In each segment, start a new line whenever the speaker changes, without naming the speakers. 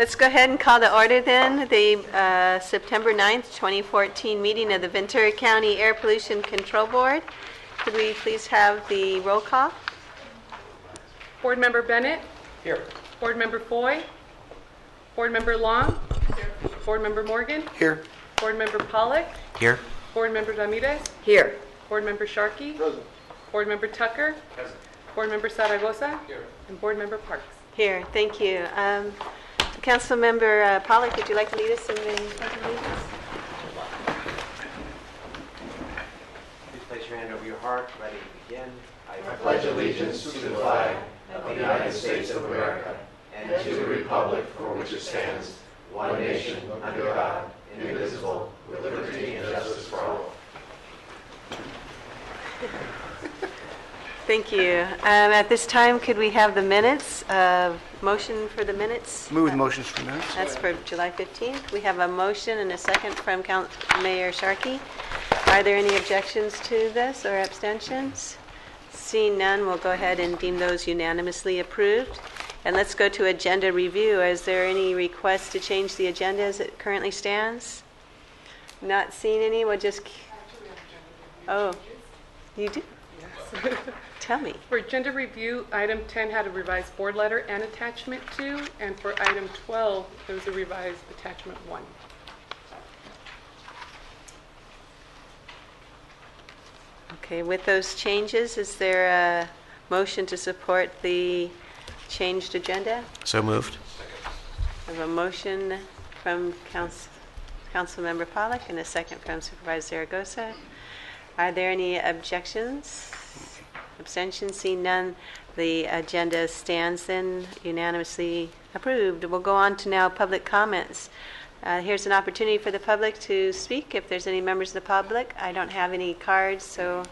let's go ahead and call to order then the September 9th, 2014 meeting of the Ventura County Air Pollution Control Board. Could we please have the roll call?
Board Member Bennett?
Here.
Board Member Foy? Board Member Long? Here. Board Member Morgan?
Here.
Board Member Pollock?
Here.
Board Member Ramirez?
Here.
Board Member Sharkey?
Present.
Board Member Tucker?
Present.
Board Member Zaragoza?
Here.
And Board Member Parks.
Here, thank you. Council Member Pollock, would you like to lead us in the pledge of allegiance?
Please place your hand over your heart, ready to begin.
I pledge allegiance to the flag of the United States of America and to the republic for which it stands, one nation, under God, indivisible, with liberty and justice for all.
Thank you. At this time, could we have the minutes? Motion for the minutes?
Move the motions for minutes.
That's for July 15th. We have a motion and a second from Mayor Sharkey. Are there any objections to this or abstentions? Seeing none, we'll go ahead and deem those unanimously approved. And let's go to agenda review. Is there any request to change the agenda as it currently stands? Not seeing any, we'll just... Oh, you do?
Yes.
Tell me.
For agenda review, item 10 had a revised board letter and attachment 2, and for item 12, there was a revised attachment 1.
Okay, with those changes, is there a motion to support the changed agenda?
So moved.
I have a motion from Councilmember Pollock and a second from Supervisor Zaragoza. Are there any objections? Abstentions? Seeing none, the agenda stands then unanimously approved. We'll go on to now public comments. Here's an opportunity for the public to speak. If there's any members of the public, I don't have any cards, so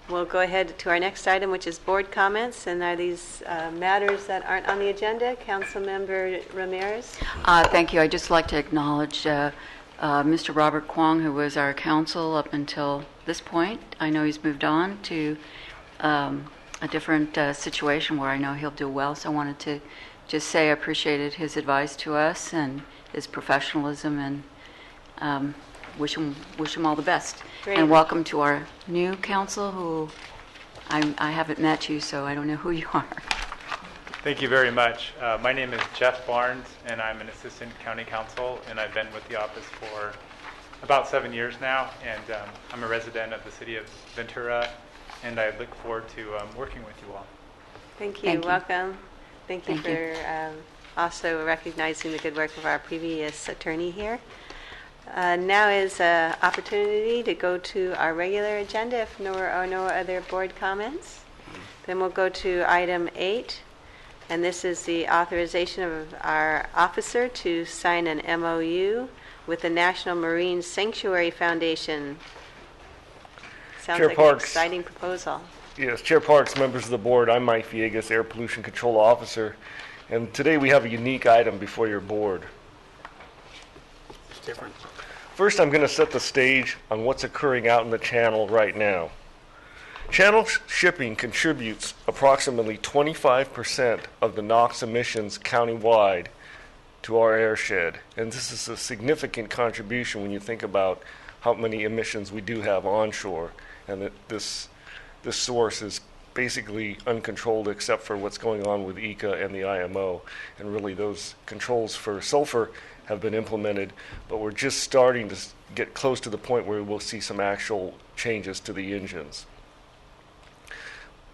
we'll go ahead to our next item, which is board comments. And are these matters that aren't on the agenda? Councilmember Ramirez.
Thank you. I'd just like to acknowledge Mr. Robert Kwong, who was our counsel up until this point. I know he's moved on to a different situation where I know he'll do well. So I wanted to just say I appreciated his advice to us and his professionalism, and wish him all the best.
Great.
And welcome to our new council, who I haven't met you, so I don't know who you are.
Thank you very much. My name is Jeff Barnes, and I'm an assistant county counsel, and I've been with the office for about 7 years now, and I'm a resident of the city of Ventura, and I look forward to working with you all.
Thank you.
Thank you.
Welcome. Thank you for also recognizing the good work of our previous attorney here. Now is an opportunity to go to our regular agenda if there are no other board comments. Then we'll go to item 8, and this is the authorization of our officer to sign an MOU with the National Marine Sanctuary Foundation. Sounds
Chair
like
Parks.
an exciting proposal.
Yes, Chair Parks, members of the board, I'm Mike Villegas, Air Pollution Control Officer, and today we have a unique item before your board.
It's different.
First, I'm going to set the stage on what's occurring out in the channel right now. Channel shipping contributes approximately 25% of the NOx emissions countywide to our airshed, and this is a significant contribution when you think about how many emissions we do have onshore, and that this source is basically uncontrolled except for what's going on with ECA and the IMO. And really those controls for sulfur have been implemented, but we're just starting to get close to the point where we'll see some actual changes to the engines.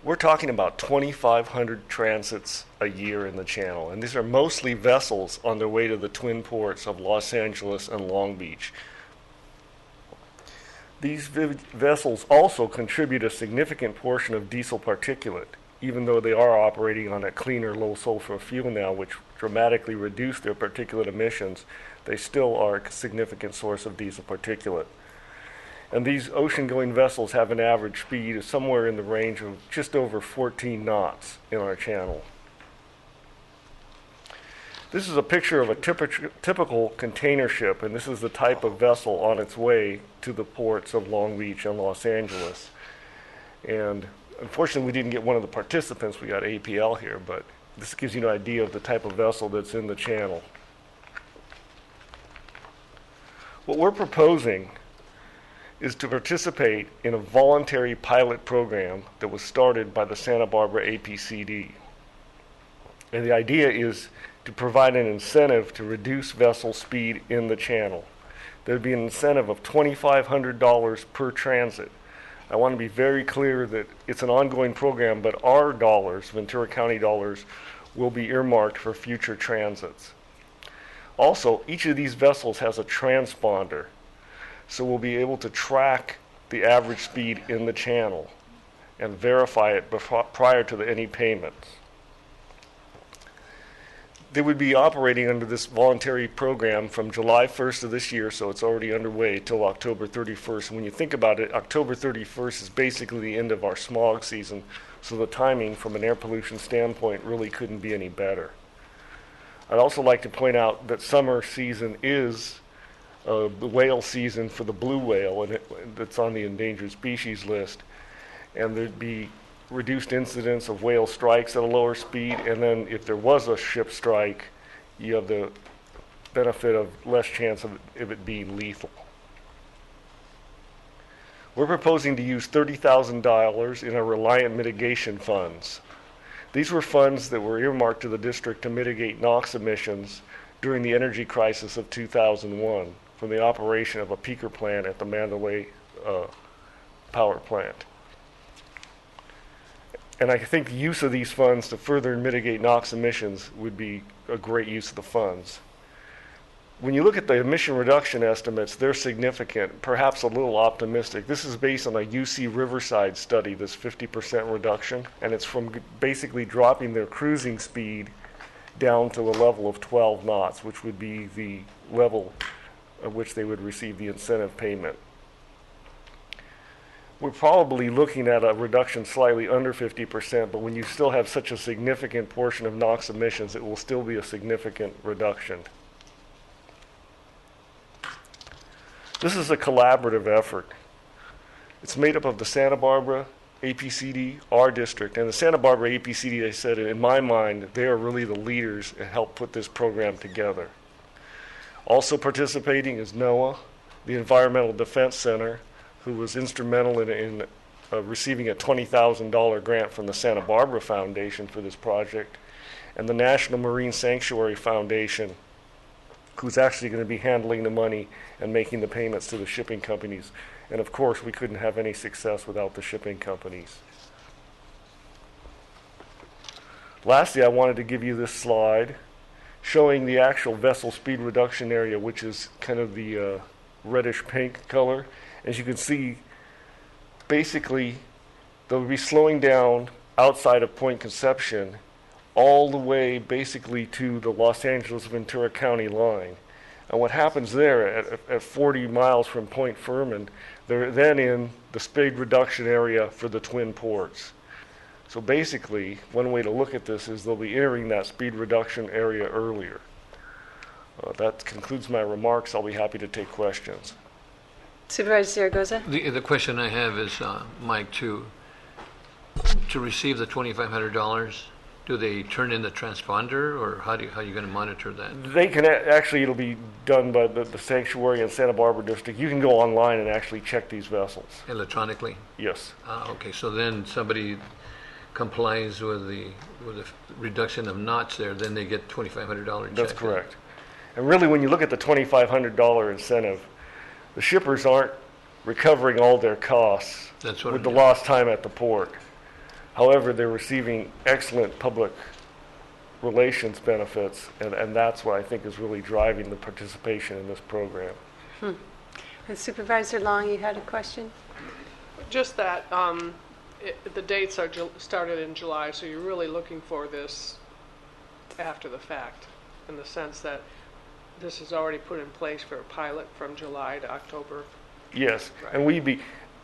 We're talking about 2,500 transits a year in the channel, and these are mostly vessels on their way to the twin ports of Los Angeles and Long Beach. These vessels also contribute a significant portion of diesel particulate, even though they are operating on a cleaner, low-sulfur fuel now, which dramatically reduce their particulate emissions. They still are a significant source of diesel particulate. And these ocean-going vessels have an average speed of somewhere in the range of just over 14 knots in our channel. This is a picture of a typical container ship, and this is the type of vessel on its way to the ports of Long Beach and Los Angeles. And unfortunately, we didn't get one of the participants. We got APL here, but this gives you an idea of the type of vessel that's in the channel. What we're proposing is to participate in a voluntary pilot program that was started by the Santa Barbara APCD. And the idea is to provide an incentive to reduce vessel speed in the channel. There'd be an incentive of $2,500 per transit. I want to be very clear that it's an ongoing program, but our dollars, Ventura County dollars, will be earmarked for future transits. Also, each of these vessels has a transponder, so we'll be able to track the average speed in the channel and verify it prior to any payments. They would be operating under this voluntary program from July 1st of this year, so it's already underway, till October 31st. And when you think about it, October 31st is basically the end of our smog season, so the timing from an air pollution standpoint really couldn't be any better. I'd also like to point out that summer season is the whale season for the blue whale, and it's on the endangered species list. And there'd be reduced incidence of whale strikes at a lower speed, and then if there was a ship strike, you have the benefit of less chance of it being lethal. We're proposing to use $30,000 in our Reliant mitigation funds. These were funds that were earmarked to the district to mitigate NOx emissions during the energy crisis of 2001 from the operation of a peaker plant at the Mandalay power plant. And I think the use of these funds to further mitigate NOx emissions would be a great use of the funds. When you look at the emission reduction estimates, they're significant, perhaps a little optimistic. This is based on a UC Riverside study, this 50% reduction, and it's from basically dropping their cruising speed down to a level of 12 knots, which would be the level at which they would receive the incentive payment. We're probably looking at a reduction slightly under 50%, but when you still have such a significant portion of NOx emissions, it will still be a significant reduction. This is a collaborative effort. It's made up of the Santa Barbara APCD, our district, and the Santa Barbara APCD, I said, in my mind, they are really the leaders and help put this program together. Also participating is NOAA, the Environmental Defense Center, who was instrumental in receiving a $20,000 grant from the Santa Barbara Foundation for this project, and the National Marine Sanctuary Foundation, who's actually going to be handling the money and making the payments to the shipping companies. And of course, we couldn't have any success without the shipping companies. Lastly, I wanted to give you this slide showing the actual vessel speed reduction area, which is kind of the reddish pink color. As you can see, basically, they'll be slowing down outside of Point Conception all the way basically to the Los Angeles-Ventura County line. And what happens there at 40 miles from Point Furman, they're then in the speed reduction area for the Twin Ports. So basically, one way to look at this is they'll be entering that speed reduction area earlier. That concludes my remarks. I'll be happy to take questions.
Supervisor Zaragoza?
The question I have is, Mike, to receive the $2,500, do they turn in the transponder, or how are you going to monitor that?
They can actually, it'll be done by the Sanctuary and Santa Barbara District. You can go online and actually check these vessels.
Electronically?
Yes.
Okay, so then somebody complies with the reduction of knots there, then they get $2,500 check.
That's correct. And really, when you look at the $2,500 incentive, the shippers aren't recovering all their costs with the lost time at the port. However, they're receiving excellent public relations benefits, and that's what I think is really driving the participation in this program.
And Supervisor Long, you had a question?
Just that the dates are started in July, so you're really looking for this after the fact, in the sense that this is already put in place for a pilot from July to October.
Yes,
Right.
and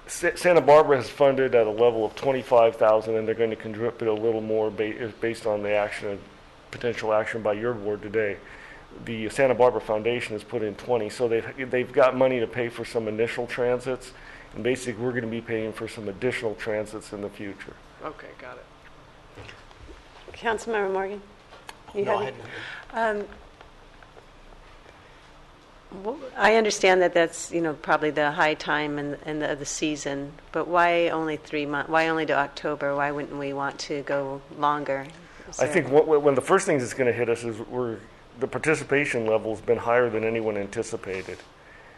Santa Barbara has funded at a level of $25,000, and they're going to contribute a little more based on the potential action by your board today. The Santa Barbara Foundation has put in 20, so they've got money to pay for some initial transits, and basically we're going to be paying for some additional transits in the future.
Okay, got it.
Councilmember Morgan? You
No,
had
I had
it? Well, I understand that that's, probably the high time of the season, but why only 3 months? Why only to October? Why wouldn't we want to go longer?
I think one of the first things that's going to hit us is the participation level has been higher than anyone anticipated.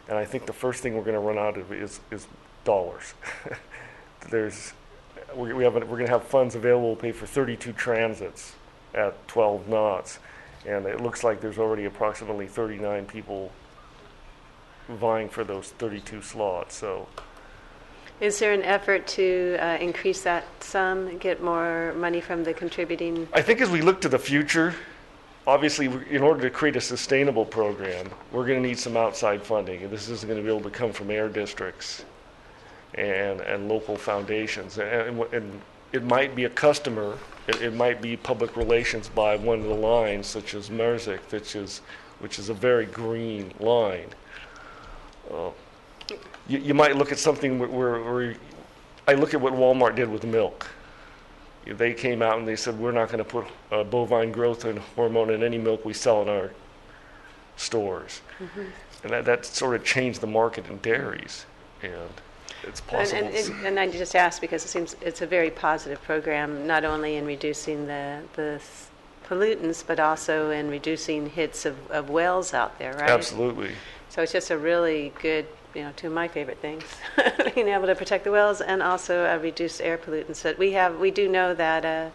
And I think the first thing we're going to run out of is dollars. We're going to have funds available to pay for 32 transits at 12 knots. And it looks like there's already approximately 39 people vying for those 32 slots. So,
is there an effort to increase that sum, get more money from the contributing?
I think as we look to the future, obviously, in order to create a sustainable program, we're going to need some outside funding. And this isn't going to be able to come from air districts and local foundations. And it might be a customer, it might be public relations by one of the lines, such as Merzick, which is a very green line. You might look at something where I look at what Walmart did with milk. They came out and they said, we're not going to put bovine growth hormone in any milk we sell in our stores. Mm-hmm. And that sort of changed the market in dairies. And it's possible.
And I just asked because it seems it's a very positive program, not only in reducing the pollutants, but also in reducing hits of whales out there, right?
Absolutely. So
it's just a really good, two of my favorite things, being able to protect the whales and also reduce air pollutants. That we do know that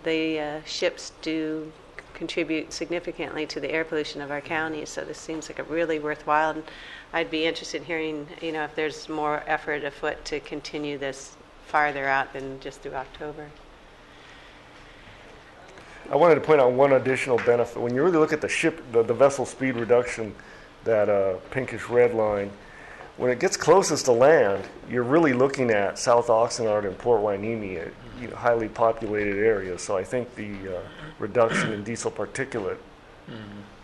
the ships do contribute significantly to the air pollution of our county. So this seems like a really worthwhile. And I'd be interested in hearing, if there's more effort afoot to continue this farther out than just through October.
I wanted to point out one additional benefit. When you really look at the vessel speed reduction, that pinkish red line, when it gets closest to land, you're really looking at South Oxnard and Port Hueneme, highly populated areas. So I think the reduction in diesel particulate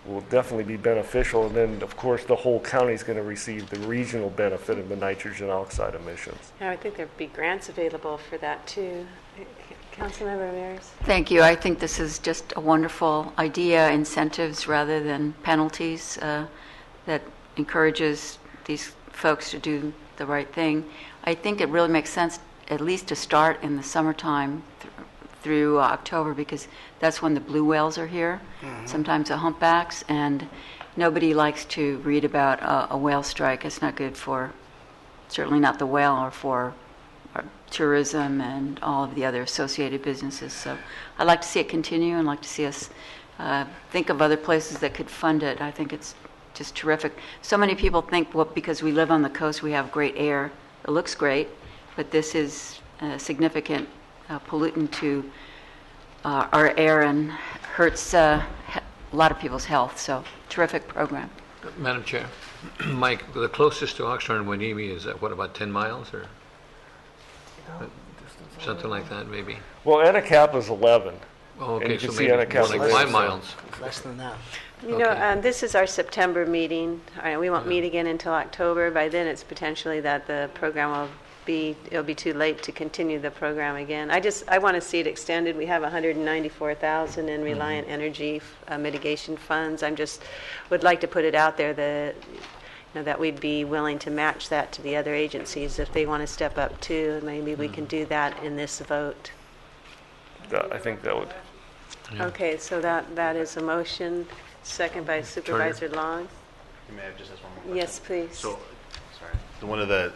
will definitely be beneficial. And then, of course, the whole county is going to receive the regional benefit of the nitrogen oxide emissions.
Yeah, I think there'd be grants available for that too. Councilmember Ramirez.
Thank you. I think this is just a wonderful idea, incentives rather than penalties that encourages these folks to do the right thing. I think it really makes sense at least to start in the summertime through October, because that's when the blue whales are here, sometimes the humpbacks, and nobody likes to read about a whale strike. It's not good for, certainly not the whale, or for tourism and all of the other associated businesses. So I'd like to see it continue and like to see us think of other places that could fund it. I think it's just terrific. So many people think, well, because we live on the coast, we have great air. It looks great, but this is a significant pollutant to our air and hurts a lot of people's health. So terrific program.
Madam Chair, Mike, the closest to Oxnard and Hueneme is what, about 10 miles or something like that, maybe?
Well, Anacapa is 11.
Oh,
And
okay,
you can
so
see
maybe
Anacapa
more like
Lake,
5 miles.
Less than that.
This is our September meeting. We won't meet again until October. By then, it's potentially that the program it'll be too late to continue the program again. I want to see it extended. We have $194,000 in Reliant Energy mitigation funds. Would like to put it out there that we'd be willing to match that to the other agencies if they want to step up too. Maybe we can do that in this vote.
I think that would.
Yeah.
Okay, so that is a motion, second by Supervisor Long.
You may have just asked one more question.
Yes, please.
So, sorry.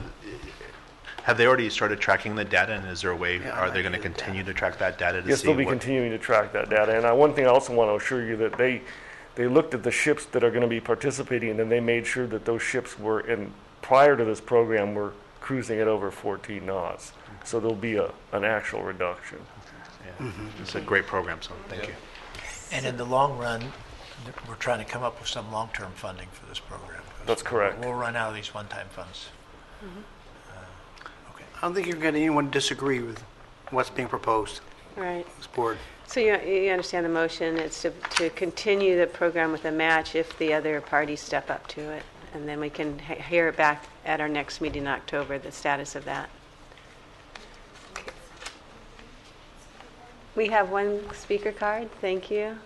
Have they already started tracking the data, and is there a way, are they going to continue to track that data to
Yes,
see
they'll be continuing to track that data. And one thing I also want to assure you that they looked at the ships that are going to be participating, and then they made sure that those ships prior to this program, were cruising at over 14 knots. So there'll be an actual reduction.
Yeah. It's a great program, so thank you.
And in the long run, we're trying to come up with some long-term funding for this program.
That's correct.
We'll run out of these one-time funds. Okay.
I don't think you're going to anyone disagree with what's being proposed.
Right.
This board.
So you understand the motion. It's to continue the program with a match if the other parties step up to it. And then we can hear it back at our next meeting in October, the status of that. We have one speaker card. Thank you.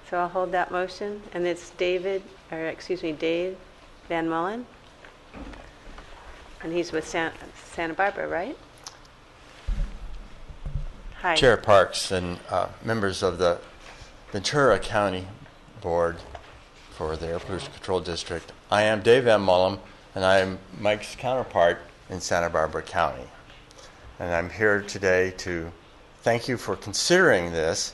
So I'll hold that motion. And it's Dave Van Mullen. And he's with Santa Barbara, right? Hi.
Chair Parks and members of the Ventura County Board for the Air Pollution Control District. I am Dave Van Mullen, and I am Mike's counterpart in Santa Barbara County. And I'm here today to thank you for considering this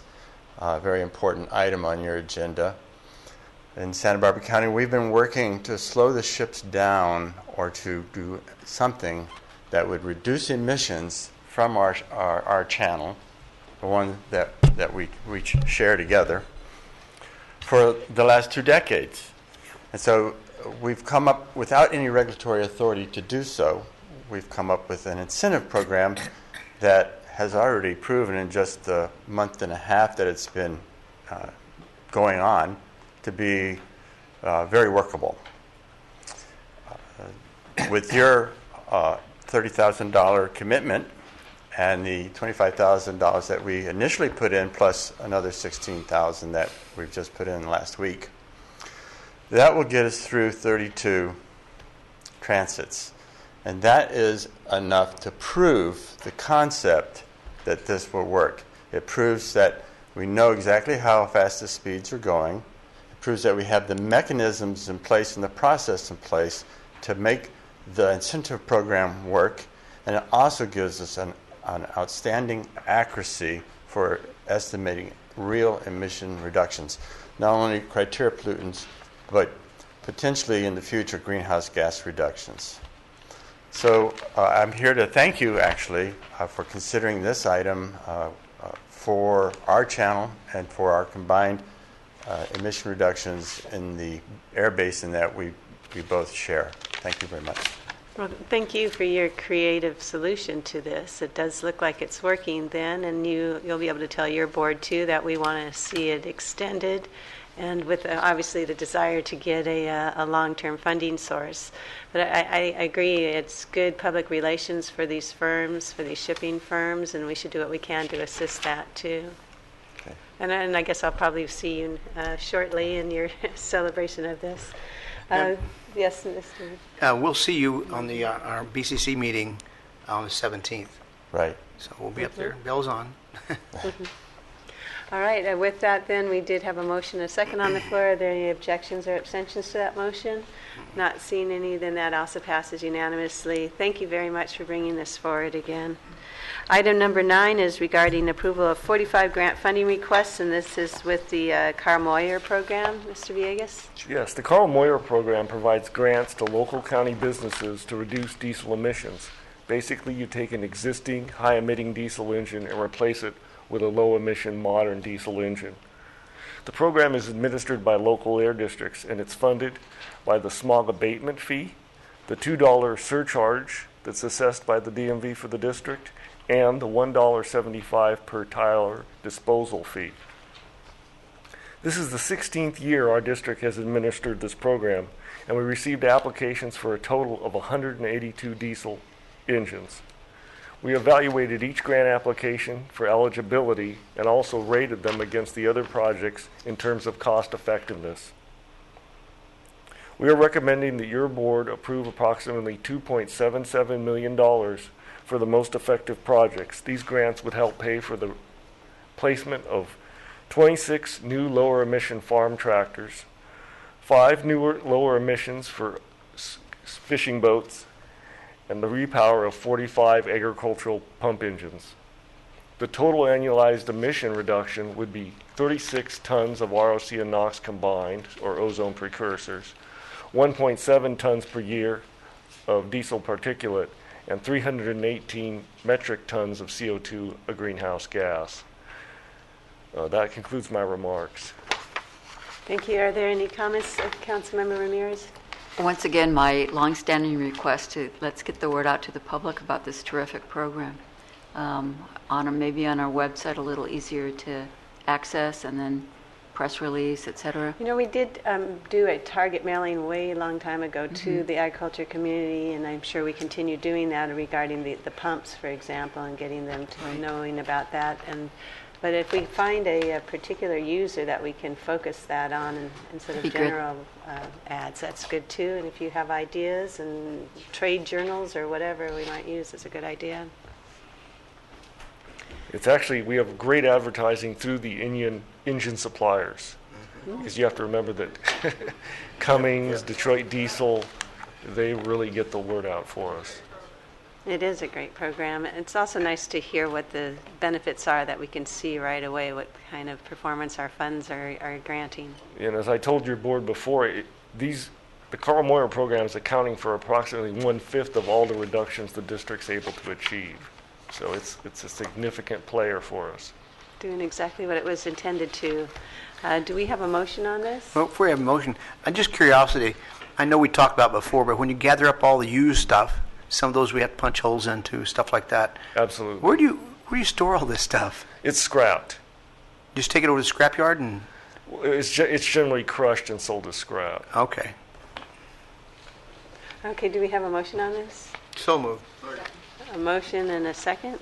very important item on your agenda. In Santa Barbara County, we've been working to slow the ships down or to do something that would reduce emissions from our channel, the one that we share together, for the last 2 decades. And so we've come up, without any regulatory authority to do so, we've come up with an incentive program that has already proven in just the month and a half that it's been going on to be very workable. With your $30,000 commitment and the $25,000 that we initially put in, plus another $16,000 that we've just put in last week, that will get us through 32 transits. And that is enough to prove the concept that this will work. It proves that we know exactly how fast the speeds are going. It proves that we have the mechanisms in place and the process in place to make the incentive program work. And it also gives us an outstanding accuracy for estimating real emission reductions, not only criteria pollutants, but potentially in the future greenhouse gas reductions. So I'm here to thank you, actually, for considering this item for our channel and for our combined emission reductions in the air basin that we both share. Thank you very much.
Well, thank you for your creative solution to this. It does look like it's working then, and you'll be able to tell your board, too, that we want to see it extended, and with obviously the desire to get a long-term funding source. But I agree, it's good public relations for these firms, for these shipping firms, and we should do what we can to assist that, too.
Okay.
And I guess I'll probably see you shortly in your celebration of this. Yes, Mr.
We'll see you on our BCC meeting on the 17th.
Right.
So we'll be up there. Bell's on.
All right, with that then, we did have a motion, a second on the floor. Are there any objections or abstentions to that motion? Not seeing any, then that also passes unanimously. Thank you very much for bringing this forward again. Item number 9 is regarding approval of 45 grant funding requests, and this is with the Carl Moyer program. Mr. Villegas?
Yes, the Carl Moyer program provides grants to local county businesses to reduce diesel emissions. Basically, you take an existing high-emitting diesel engine and replace it with a low-emission modern diesel engine. The program is administered by local air districts, and it's funded by the smog abatement fee, the $2 surcharge that's assessed by the DMV for the district, and the $1.75 per tire disposal fee. This is the 16th year our district has administered this program, and we received applications for a total of 182 diesel engines. We evaluated each grant application for eligibility and also rated them against the other projects in terms of cost effectiveness. We are recommending that your board approve approximately $2.77 million for the most effective projects. These grants would help pay for the placement of 26 new lower emission farm tractors, 5 newer lower emissions for fishing boats, and the repower of 45 agricultural pump engines. The total annualized emission reduction would be 36 tons of ROC and NOx combined, or ozone precursors, 1.7 tons per year of diesel particulate, and 318 metric tons of CO2, a greenhouse gas. That concludes my remarks.
Thank you. Are there any comments of Councilmember Ramirez?
Once again, my longstanding request to let's get the word out to the public about this terrific program. Maybe on our website, a little easier to access, and then press release, etc.
You know, we did do a target mailing way long time ago to the agriculture community, and I'm sure we continue doing that regarding the pumps, for example, and getting them to knowing about that. And But if we find a particular user that we can focus that on instead of
Be good.
general ads, that's good too. And if you have ideas and trade journals or whatever we might use, it's a good idea.
It's actually, we have great advertising through the engine suppliers. Because you have to remember that Cummins, Detroit Diesel, they really get the word out for us.
It is a great program. It's also nice to hear what the benefits are that we can see right away, what kind of performance our funds are granting.
And as I told your board before, the Carl Moyer program is accounting for approximately 1/5 of all the reductions the district's able to achieve. So it's a significant player for us.
Doing exactly what it was intended to. Do we have a motion on this?
Well, before we have a motion, just curiosity, I know we talked about before, but when you gather up all the used stuff, some of those we have to punch holes into, stuff like that.
Absolutely.
Where do you store all this stuff?
It's scrapped.
Just take it over to the scrapyard and...
It's generally crushed and sold as scrap.
Okay.
Okay, do we have a motion on this?
So moved.
A motion and a second.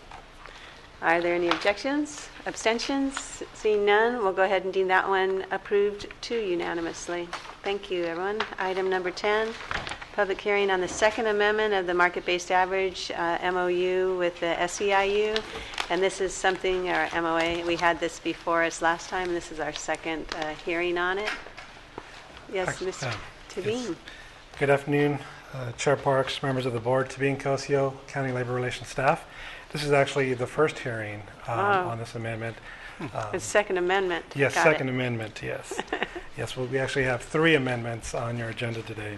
Are there any objections? Abstentions? Seeing none, we'll go ahead and deem that one approved too unanimously. Thank you, everyone. Item number 10, public hearing on the second amendment of the market-based average MOU with the SEIU. And this is something, our MOA, we had this before us last time, and this is our second hearing on it. Yes, Mr. Tabine.
Good afternoon, Chair Parks, members of the board, Tabine Cosio, County Labor Relations staff. This is actually the first hearing on this amendment.
It's second amendment.
Yes,
Got
second
it.
amendment, yes. Yes, well, we actually have 3 amendments on your agenda today.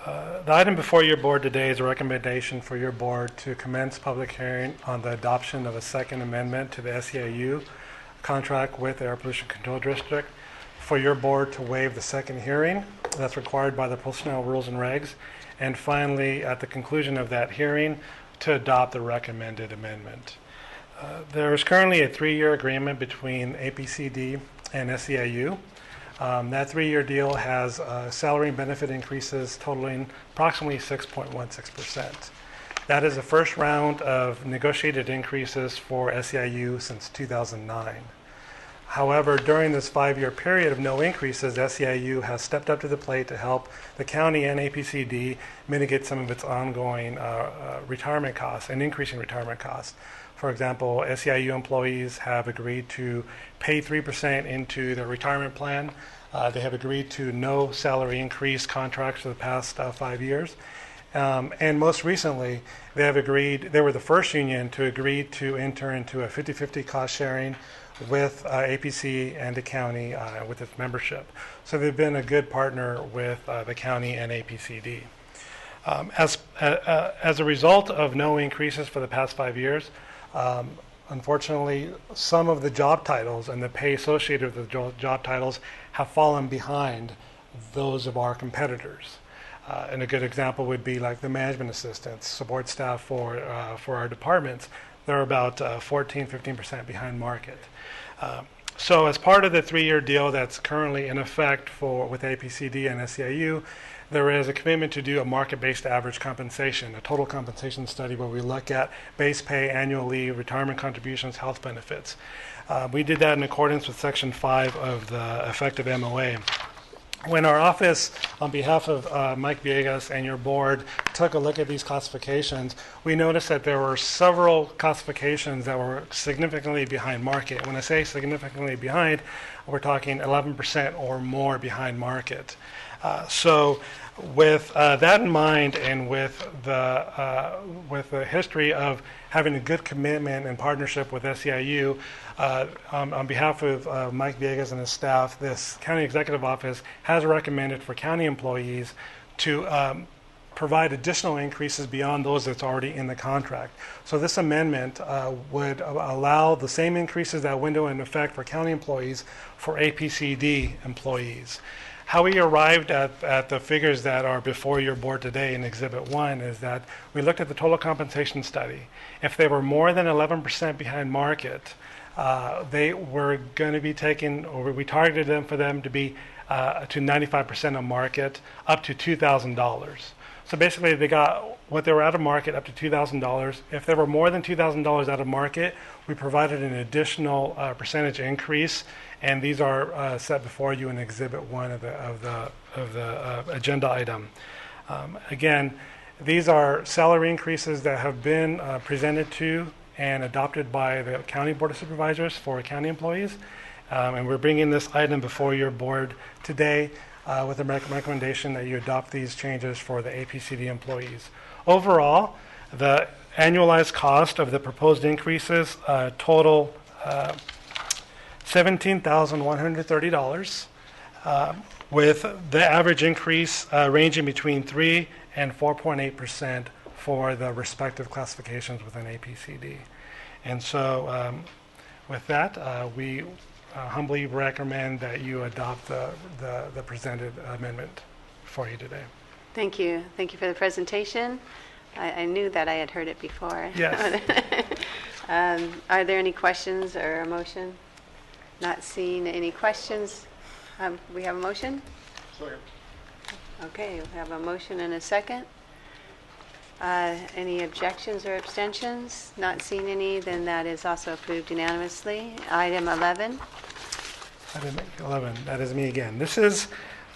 The item before your board today is a recommendation for your board to commence public hearing on the adoption of a second amendment to the SEIU contract with the Air Pollution Control District, for your board to waive the second hearing that's required by the personnel rules and regs, and finally, at the conclusion of that hearing, to adopt the recommended amendment. There is currently a 3-year agreement between APCD and SEIU. That 3-year deal has salary and benefit increases totaling approximately 6.16%. That is the first round of negotiated increases for SEIU since 2009. However, during this 5-year period of no increases, SEIU has stepped up to the plate to help the county and APCD mitigate some of its ongoing retirement costs and increasing retirement costs. For example, SEIU employees have agreed to pay 3% into their retirement plan. They have agreed to no salary increase contracts for the past 5 years. And most recently, they were the first union to agree to enter into a 50-50 cost sharing with APC and the county with its membership. So they've been a good partner with the county and APCD. As a result of no increases for the past 5 years, unfortunately, some of the job titles and the pay associated with the job titles have fallen behind those of our competitors. And a good example would be like the management assistants, support staff for our departments. They're about 14-15% behind market. So as part of the 3-year deal that's currently in effect with APCD and SEIU, there is a commitment to do a market-based average compensation, a total compensation study where we look at base pay, annual leave, retirement contributions, health benefits. We did that in accordance with Section 5 of the effective MOA. When our office, on behalf of Mike Villegas and your board, took a look at these classifications, we noticed that there were several classifications that were significantly behind market. When I say significantly behind, we're talking 11% or more behind market. So with that in mind, and with the history of having a good commitment and partnership with SEIU, on behalf of Mike Villegas and his staff, this county executive office has recommended for county employees to provide additional increases beyond those that's already in the contract. So this amendment would allow the same increases that went into effect for county employees for APCD employees. How we arrived at the figures that are before your board today in Exhibit 1 is that we looked at the total compensation study. If they were more than 11% behind market, they were going to be taken, or we targeted them for them to be to 95% of market, up to $2,000. So basically, they got what they were out of market up to $2,000. If they were more than $2,000 out of market, we provided an additional percentage increase, and these are set before you in Exhibit 1 of the agenda item. Again, these are salary increases that have been presented to and adopted by the County Board of Supervisors for county employees. And we're bringing this item before your board today with a recommendation that you adopt these changes for the APCD employees. Overall, the annualized cost of the proposed increases total $17,130, with the average increase ranging between 3 and 4.8% for the respective classifications within APCD. And so with that, we humbly recommend that you adopt the presented amendment for you today.
Thank you. Thank you for the presentation. I knew that I had heard it before.
Yes.
Are there any questions or a motion? Not seeing any questions. We have a motion? Okay, we have a motion and a second. Any objections or abstentions? Not seeing any, then that is also approved unanimously. Item 11.
Item 11, that is me again. This is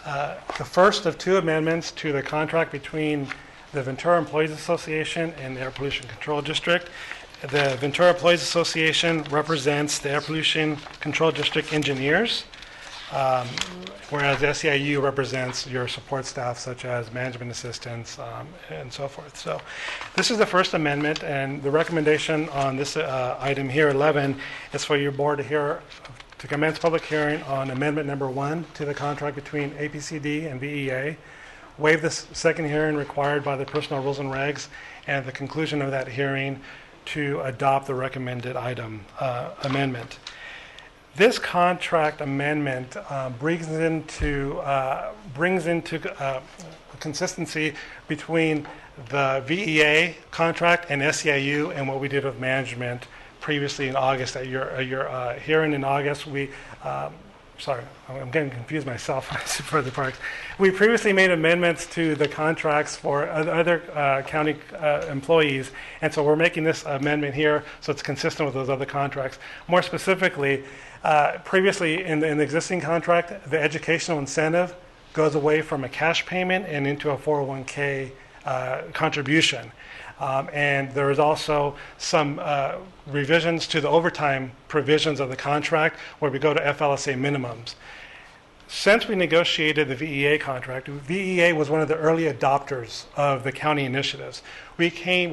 the first of two amendments to the contract between the Ventura Employees Association and the Air Pollution Control District. The Ventura Employees Association represents the Air Pollution Control District engineers, whereas the SEIU represents your support staff, such as management assistants and so forth. So this is the first amendment, and the recommendation on this item here, 11, is for your board to commence public hearing on amendment number 1 to the contract between APCD and VEA, waive the second hearing required by the personnel rules and regs, and at the conclusion of that hearing to adopt the recommended item amendment. This contract amendment brings into consistency between the VEA contract and SEIU and what we did with management previously in August. At your hearing in August, sorry, I'm getting confused myself for the parks. We previously made amendments to the contracts for other county employees, and so we're making this amendment here so it's consistent with those other contracts. More specifically, previously in the existing contract, the educational incentive goes away from a cash payment and into a 401k contribution. And there is also some revisions to the overtime provisions of the contract where we go to FLSA minimums. Since we negotiated the VEA contract, VEA was one of the early adopters of the county initiatives. We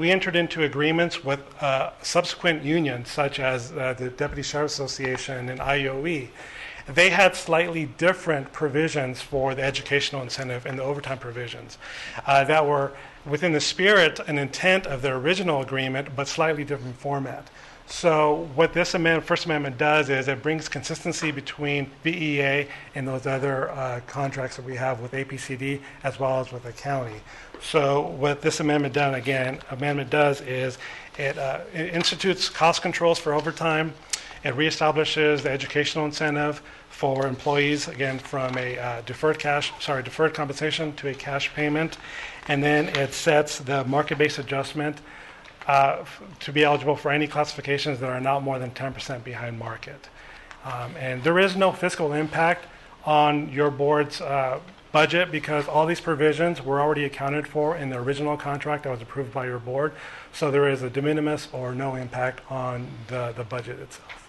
entered into agreements with subsequent unions such as the Deputy Sheriff's Association and IOE. They had slightly different provisions for the educational incentive and the overtime provisions that were within the spirit and intent of their original agreement, but slightly different format. So what this First Amendment does is it brings consistency between VEA and those other contracts that we have with APCD as well as with the county. So what this amendment does is it institutes cost controls for overtime. It reestablishes the educational incentive for employees, again, from a deferred compensation to a cash payment. And then it sets the market-based adjustment to be eligible for any classifications that are not more than 10% behind market. And there is no fiscal impact on your board's budget because all these provisions were already accounted for in the original contract that was approved by your board. So there is a de minimis or no impact on the budget itself.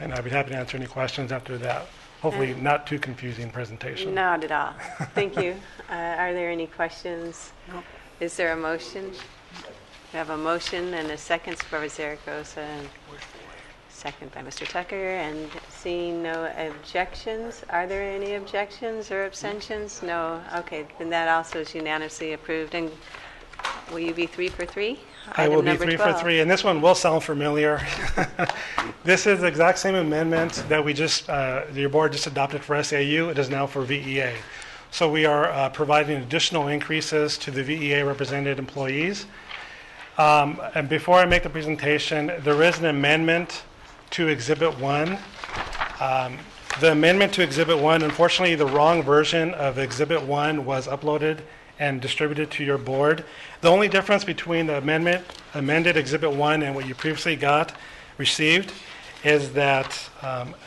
And I'd be happy to answer any questions after that. Hopefully not too confusing presentation.
Not at all. Thank you. Are there any questions?
Nope.
Is there a motion? We have a motion and a second, Supervisor Zaragoza, and second by Mr. Tucker. And seeing no objections, are there any objections or abstentions? No. Okay, then that also is unanimously approved. And will you be 3 for 3?
I will be 3 for 3, and this one will sound familiar. This is the exact same amendment that your board just adopted for SAU. It is now for VEA. So we are providing additional increases to the VEA represented employees. And before I make the presentation, there is an amendment to Exhibit 1. The amendment to Exhibit 1, unfortunately, the wrong version of Exhibit 1 was uploaded and distributed to your board. The only difference between the amended Exhibit 1 and what you previously received, is that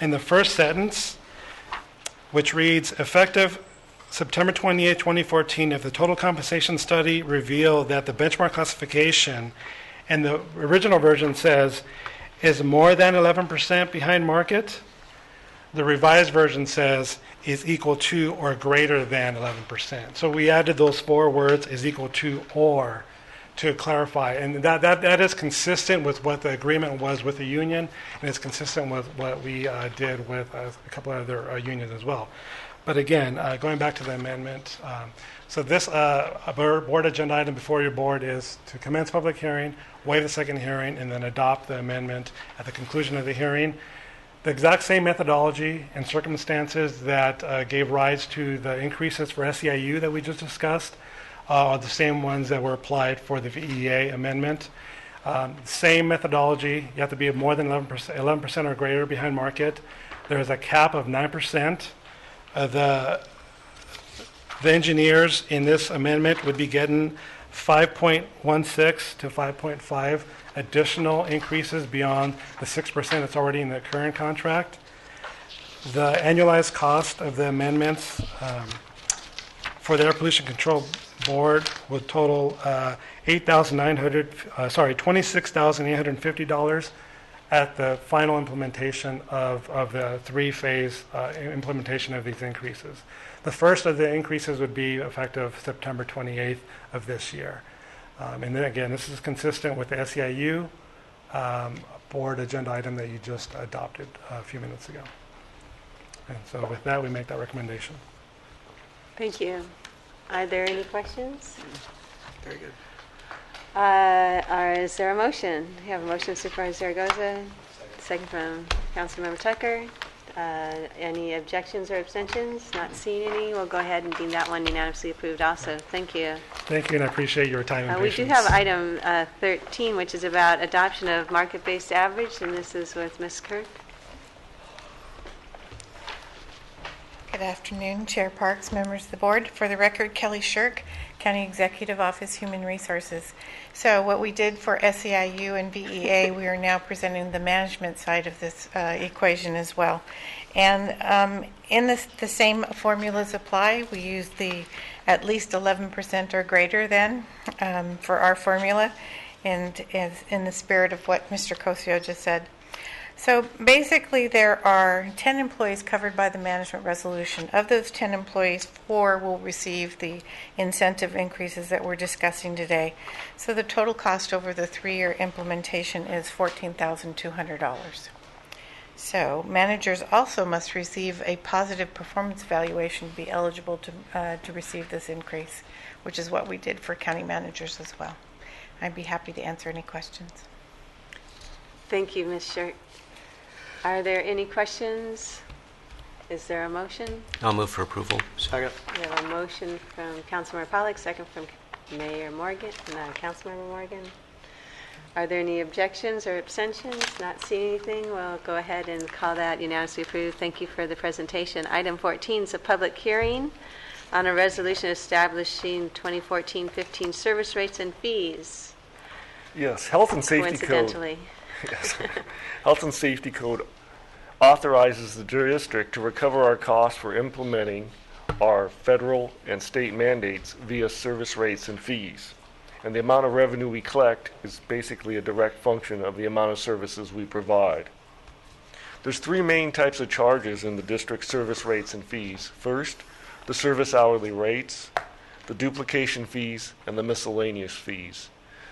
in the first sentence, which reads, effective September 28, 2014, if the total compensation study revealed that the benchmark classification, and the original version says, is more than 11% behind market, the revised version says is equal to or greater than 11%. So we added those 4 words, is equal to or, to clarify. And that is consistent with what the agreement was with the union, and it's consistent with what we did with a couple of other unions as well. But again, going back to the amendment, so this board agenda item before your board is to commence public hearing, waive the second hearing, and then adopt the amendment at the conclusion of the hearing. The exact same methodology and circumstances that gave rise to the increases for SEIU that we just discussed are the same ones that were applied for the VEA amendment. Same methodology. You have to be more than 11% or greater behind market. There is a cap of 9%. The engineers in this amendment would be getting 5.16 to 5.5 additional increases beyond the 6% that's already in the current contract. The annualized cost of the amendments for the Air Pollution Control Board would total $26,850 at the final implementation of the 3-phase implementation of these increases. The first of the increases would be effective September 28th of this year. And then again, this is consistent with the SEIU board agenda item that you just adopted a few minutes ago. And so with that, we make that recommendation.
Thank you. Are there any questions?
Very good.
Is there a motion? We have a motion, Supervisor Zaragoza, second from Councilmember Tucker. Any objections or abstentions? Not seeing any. We'll go ahead and deem that one unanimously approved also. Thank you.
Thank you, and I appreciate your time and
We
patience.
do have item 13, which is about adoption of market-based average, and this is with Ms. Kirk.
Good afternoon, Chair Parks, members of the board. For the record, Kelly Shirk, County Executive Office, Human Resources. So what we did for SEIU and VEA, we are now presenting the management side of this equation as well. And in the same formulas apply. We use the at least 11% or greater than for our formula, and in the spirit of what Mr. Cosio just said. So basically, there are 10 employees covered by the management resolution. Of those 10 employees, 4 will receive the incentive increases that we're discussing today. So the total cost over the 3-year implementation is $14,200. So managers also must receive a positive performance evaluation to be eligible to receive this increase, which is what we did for county managers as well. I'd be happy to answer any questions.
Thank you, Ms. Shirk. Are there any questions? Is there a motion?
I'll move for approval.
Second.
We have a motion from Councilmember Pollack, second from Mayor Morgan, Councilmember Morgan. Are there any objections or abstentions? Not seeing anything. We'll go ahead and call that unanimously approved. Thank you for the presentation. Item 14 is a public hearing on a resolution establishing 2014-15 service rates and fees.
Yes, Health and Safety Code.
Coincidentally.
Yes. Health and Safety Code authorizes the district to recover our costs for implementing our federal and state mandates via service rates and fees. And the amount of revenue we collect is basically a direct function of the amount of services we provide. There's 3 main types of charges in the district service rates and fees. First, the service hourly rates, the duplication fees, and the miscellaneous fees.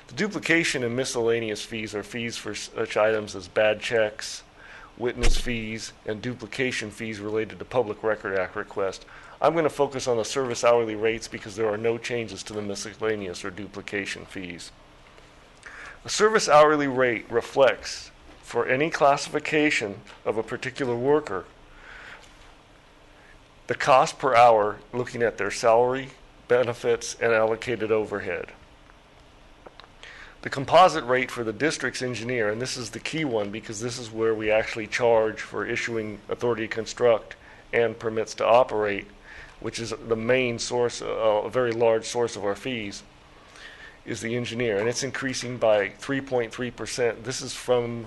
The duplication and miscellaneous fees are fees for such items as bad checks, witness fees, and duplication fees related to Public Record Act request. I'm going to focus on the service hourly rates because there are no changes to the miscellaneous or duplication fees. The service hourly rate reflects, for any classification of a particular worker, the cost per hour looking at their salary, benefits, and allocated overhead. The composite rate for the district's engineer, and this is the key one because this is where we actually charge for issuing authority to construct and permits to operate, which is the main source, a very large source of our fees, is the engineer, and it's increasing by 3.3%. This is from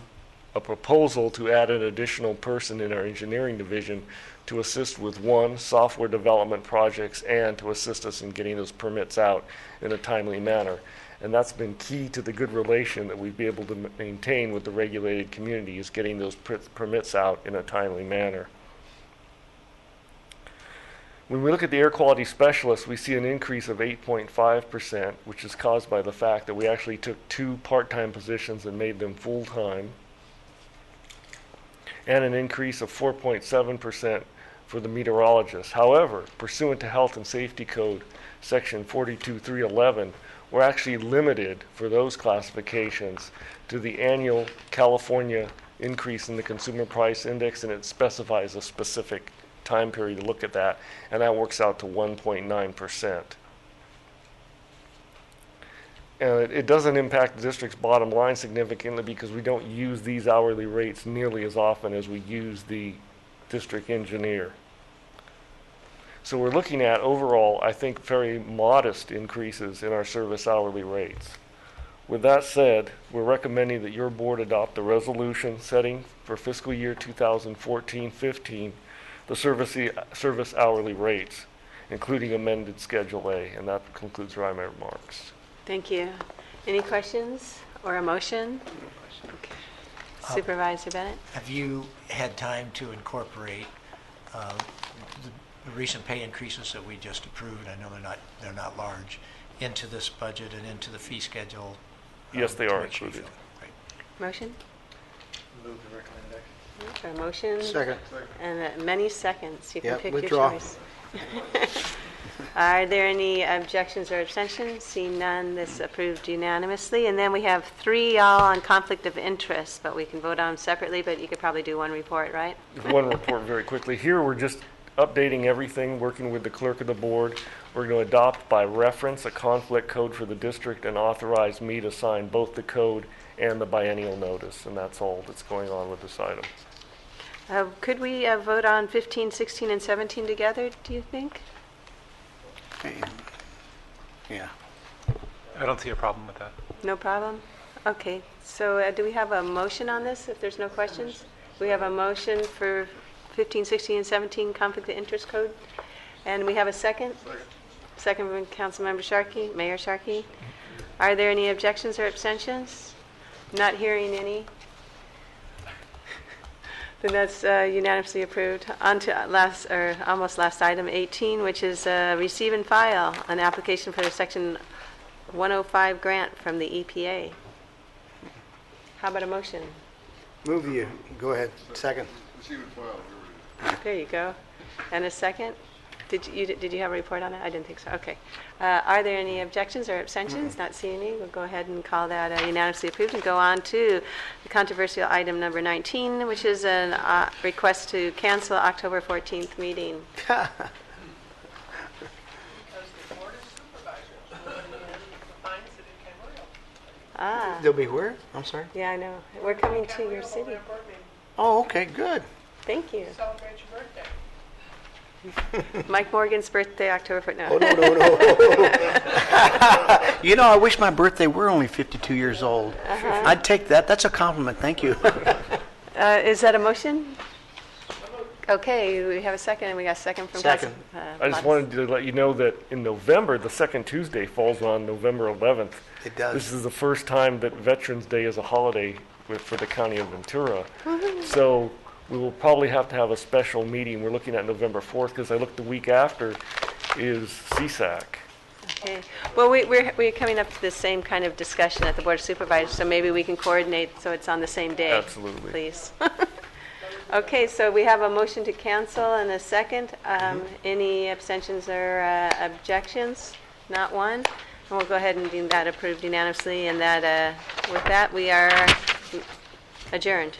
a proposal to add an additional person in our engineering division to assist with software development projects and to assist us in getting those permits out in a timely manner. And that's been key to the good relation that we've been able to maintain with the regulated community, is getting those permits out in a timely manner. When we look at the air quality specialists, we see an increase of 8.5%, which is caused by the fact that we actually took 2 part-time positions and made them full-time, and an increase of 4.7% for the meteorologists. However, pursuant to Health and Safety Code, Section 42311, we're actually limited for those classifications to the annual California increase in the Consumer Price Index, and it specifies a specific time period to look at that, and that works out to 1.9%. And it doesn't impact the district's bottom line significantly because we don't use these hourly rates nearly as often as we use the district engineer. So we're looking at overall, I think, very modest increases in our service hourly rates. With that said, we're recommending that your board adopt the resolution setting for fiscal year 2014-15 the service hourly rates, including amended Schedule A, and that concludes my remarks.
Thank you. Any questions or a motion? Okay. Supervisor Bennett?
Have you had time to incorporate the recent pay increases that we just approved? I know they're not large, into this budget and into the fee schedule?
Yes, they are
sure
included.
Right.
Motion?
Move the recommendation.
A motion?
Second.
And many seconds. You can
Yep,
pick
withdraw.
your choice. Are there any objections or abstentions? Seeing none, this approved unanimously. And then we have 3 all on conflict of interest, but we can vote on them separately, but you could probably do one report, right?
One report very quickly. Here we're just updating everything, working with the clerk of the board. We're going to adopt by reference a conflict code for the district and authorize me to sign both the code and the biennial notice, and that's all that's going on with this item.
Could we vote on 15, 16, and 17 together, do you think?
Yeah.
I don't see a problem with that.
No problem? Okay, so do we have a motion on this, if there's no questions? We have a motion for 15, 16, and 17 conflict of interest code, and we have a second? Second from Councilmember Sharkey, Mayor Sharkey. Are there any objections or abstentions? Not hearing any. Then that's unanimously approved. On to almost last item, 18, which is receive and file an application for a Section 105 grant from the EPA. How about a motion?
Move you. Go ahead. Second.
There you go. And a second? Did you have a report on that? I didn't think so. Okay. Are there any objections or abstentions? Not seeing any. We'll go ahead and call that unanimously approved and go on to the controversial item number 19, which is a request to cancel October 14th meeting.
They'll be where? I'm sorry?
Yeah, I know. We're coming to your city.
Oh, okay, good.
Thank you.
Celebrate your birthday.
Mike Morgan's birthday, October 4th. No.
Oh, no. You know, I wish my birthday were only 52 years old. I'd take that. That's a compliment. Thank you.
Is that a motion? Okay, we have a second, and we got a second from
Second.
I just wanted to let you know that in November, the second Tuesday falls on November 11th.
It does.
This is the first time that Veterans Day is a holiday for the county of Ventura. So we will probably have to have a special meeting. We're looking at November 4th because I looked the week after is CSAC.
Okay. Well, we're coming up to the same kind of discussion at the Board of Supervisors, so maybe we can coordinate so it's on the same day.
Absolutely.
Please. Okay, so we have a motion to cancel and a second. Any abstentions or objections? Not one. And we'll go ahead and deem that approved unanimously, and that with that we are adjourned.